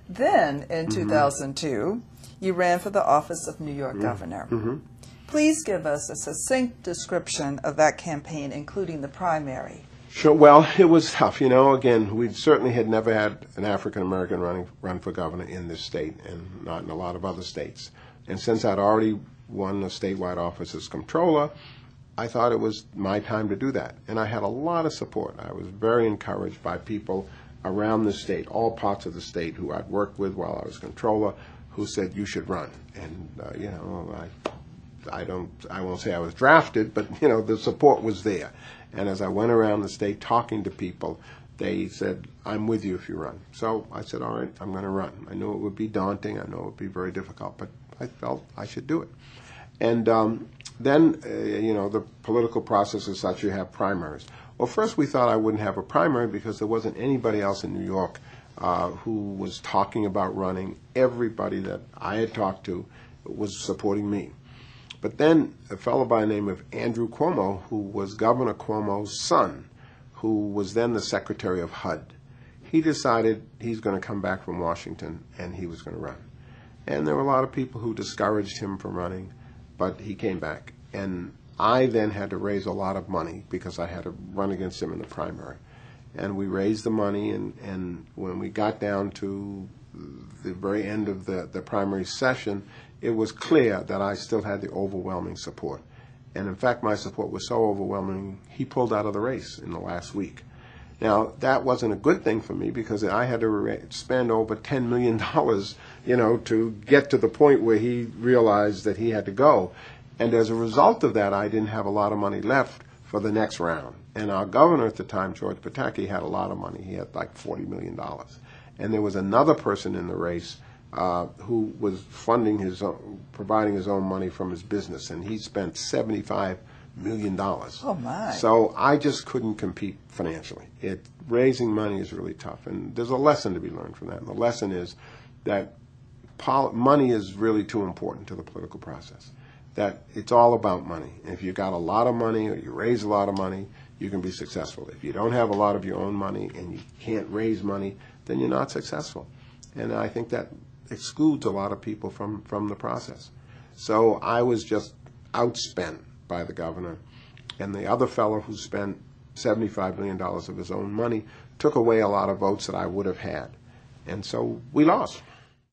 Then, in 2002, you ran for the office of New York governor. Please give us a succinct description of that campaign, including the primary. Sure. Well, it was tough. You know, again, we certainly had never had an African-American run for governor in this state, and not in a lot of other states. And since I'd already won the statewide office as comptroller, I thought it was my time to do that. And I had a lot of support. I was very encouraged by people around the state, all parts of the state, who I'd worked with while I was comptroller, who said, you should run. And, you know, I won't say I was drafted, but, you know, the support was there. And as I went around the state talking to people, they said, I'm with you if you run. So I said, all right, I'm going to run. I knew it would be daunting. I know it would be very difficult, but I felt I should do it. And then, you know, the political process is such, you have primaries. Well, first we thought I wouldn't have a primary because there wasn't anybody else in New York who was talking about running. Everybody that I had talked to was supporting me. But then a fellow by the name of Andrew Cuomo, who was Governor Cuomo's son, who was then the Secretary of HUD, he decided he's going to come back from Washington and he was going to run. And there were a lot of people who discouraged him from running, but he came back. And I then had to raise a lot of money because I had to run against him in the primary. And we raised the money, and when we got down to the very end of the primary session, it was clear that I still had the overwhelming support. And in fact, my support was so overwhelming, he pulled out of the race in the last week. Now, that wasn't a good thing for me because I had to spend over $10 million, you know, to get to the point where he realized that he had to go. And as a result of that, I didn't have a lot of money left for the next round. And our governor at the time, George Pataki, had a lot of money. He had like $40 million. And there was another person in the race who was funding providing his own money from his business, and he spent $75 million. Oh, my. So I just couldn't compete financially. Raising money is really tough, and there's a lesson to be learned from that. And the lesson is that money is really too important to the political process, that it's all about money. If you've got a lot of money or you raise a lot of money, you can be successful. If you don't have a lot of your own money and you can't raise money, then you're not successful. And I think that excludes a lot of people from the process. So I was just outspent by the governor. And the other fellow who spent $75 million of his own money took away a lot of votes that I would have had. And so we lost.